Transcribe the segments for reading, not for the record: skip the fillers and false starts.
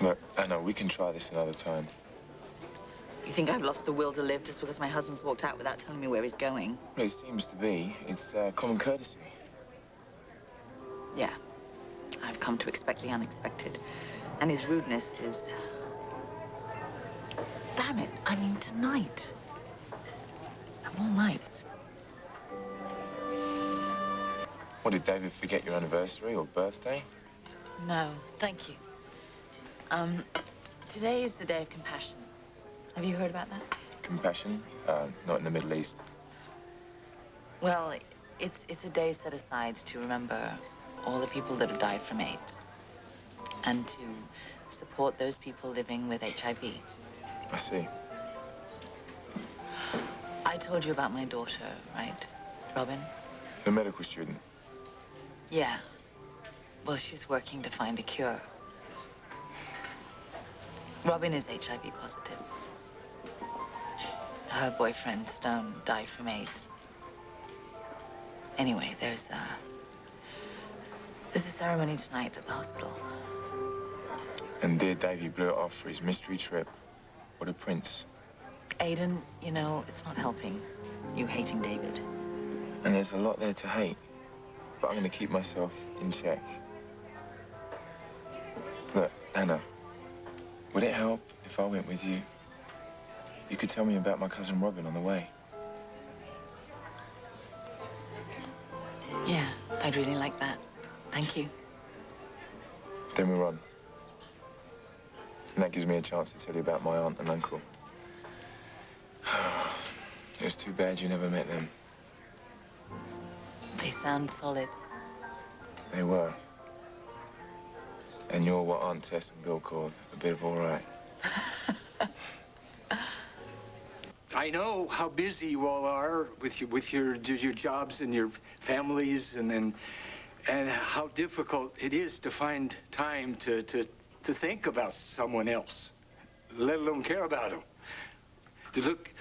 Look, Anna, we can try this another time. You think I've lost the will to live just because my husband's walked out without telling me where he's going? Well, it seems to be. It's common courtesy. Yeah. I've come to expect the unexpected. And his rudeness is... Damn it. I mean, tonight. Of all nights. What, did David forget your anniversary or birthday? No, thank you. Today is the Day of Compassion. Have you heard about that? Compassion? Not in the Middle East. Well, it's a day set aside to remember all the people that have died from AIDS and to support those people living with HIV. I see. I told you about my daughter, right, Robin? The medical student? Yeah. Well, she's working to find a cure. Robin is HIV positive. Her boyfriend, Stone, died from AIDS. Anyway, there's a ceremony tonight at the hospital. And dear Davy blew it off for his mystery trip. What a prince. Aiden, you know, it's not helping. You hating David. And there's a lot there to hate. But I'm going to keep myself in check. Look, Anna, would it help if I went with you? You could tell me about my cousin Robin on the way. Yeah, I'd really like that. Thank you. Then we're on. And that gives me a chance to tell you about my aunt and uncle. It was too bad you never met them. They sound solid. They were. And you're what Aunt Tess and Bill called a bit of all right. I know how busy you all are with your jobs and your families, and how difficult it is to find time to think about someone else, let alone care about them.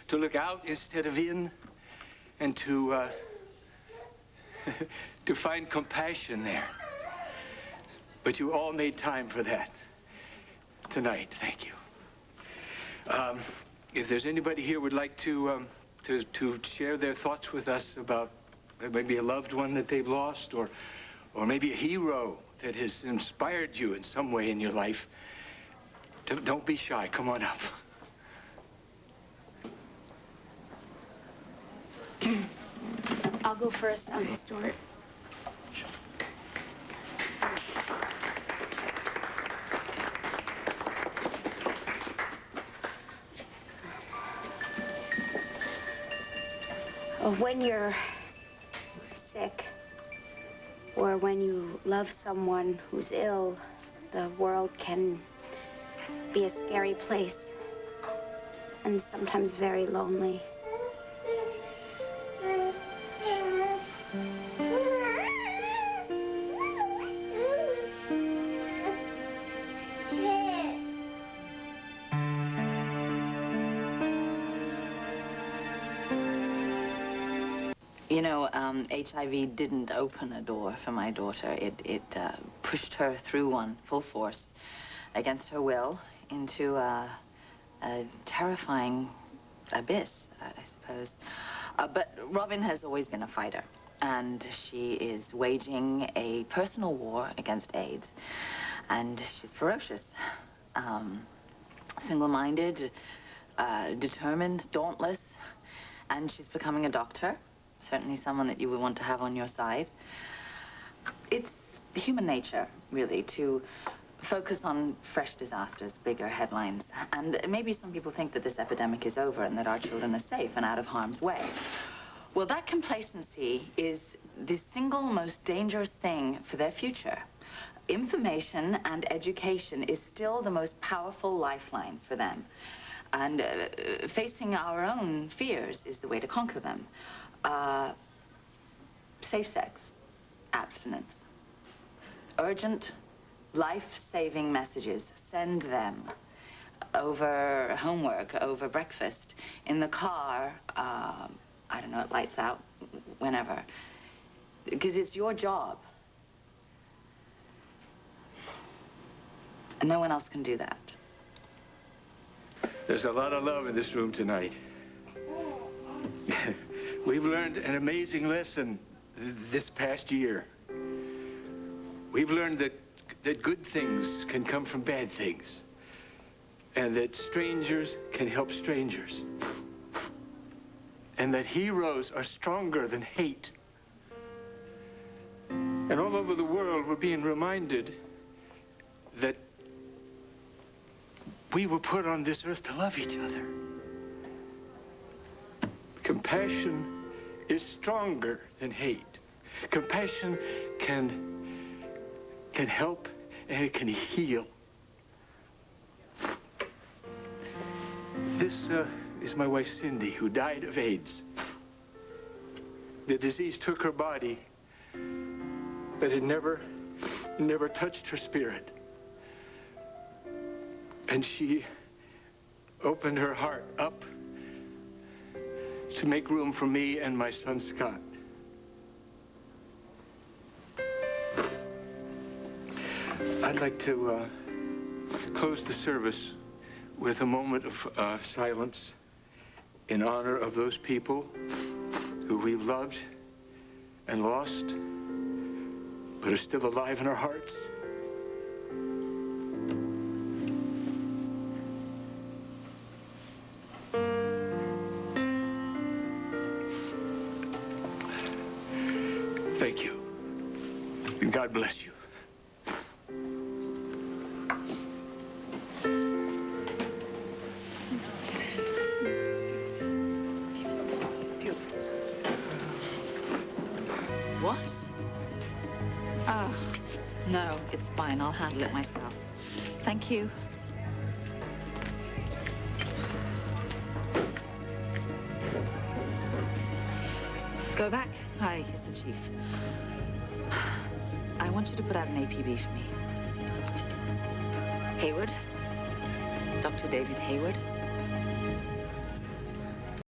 To look out instead of in, and to to find compassion there. But you all made time for that tonight. Thank you. If there's anybody here who would like to share their thoughts with us about maybe a loved one that they've lost, or maybe a hero that has inspired you in some way in your life, don't be shy. Come on up. I'll go first, Uncle Stuart. When you're sick, or when you love someone who's ill, the world can be a scary place, and sometimes very lonely. You know, HIV didn't open a door for my daughter. It pushed her through one, full force, against her will, into a terrifying abyss, I suppose. But Robin has always been a fighter, and she is waging a personal war against AIDS. And she's ferocious, single-minded, determined, dauntless, and she's becoming a doctor. Certainly someone that you would want to have on your side. It's human nature, really, to focus on fresh disasters, bigger headlines. And maybe some people think that this epidemic is over and that our children are safe and out of harm's way. Well, that complacency is the single most dangerous thing for their future. Information and education is still the most powerful lifeline for them. And facing our own fears is the way to conquer them. Safe sex, abstinence, urgent, life-saving messages. Send them over homework, over breakfast, in the car, I don't know, it lights out, whenever. Because it's your job. And no one else can do that. There's a lot of love in this room tonight. We've learned an amazing lesson this past year. We've learned that good things can come from bad things, and that strangers can help strangers, and that heroes are stronger than hate. And all over the world, we're being reminded that we were put on this earth to love each other. Compassion is stronger than hate. Compassion can help and it can heal. This is my wife, Cindy, who died of AIDS. The disease took her body, but it never touched her spirit. And she opened her heart up to make room for me and my son, Scott. I'd like to close the service with a moment of silence in honor of those people who we've loved and lost, but are still alive in our hearts. Thank you. And God bless you. What? Oh, no, it's fine. I'll handle it myself. Thank you. Go back. Hi, here's the chief. I want you to put out an APB for me. Hayward. Dr. David Hayward.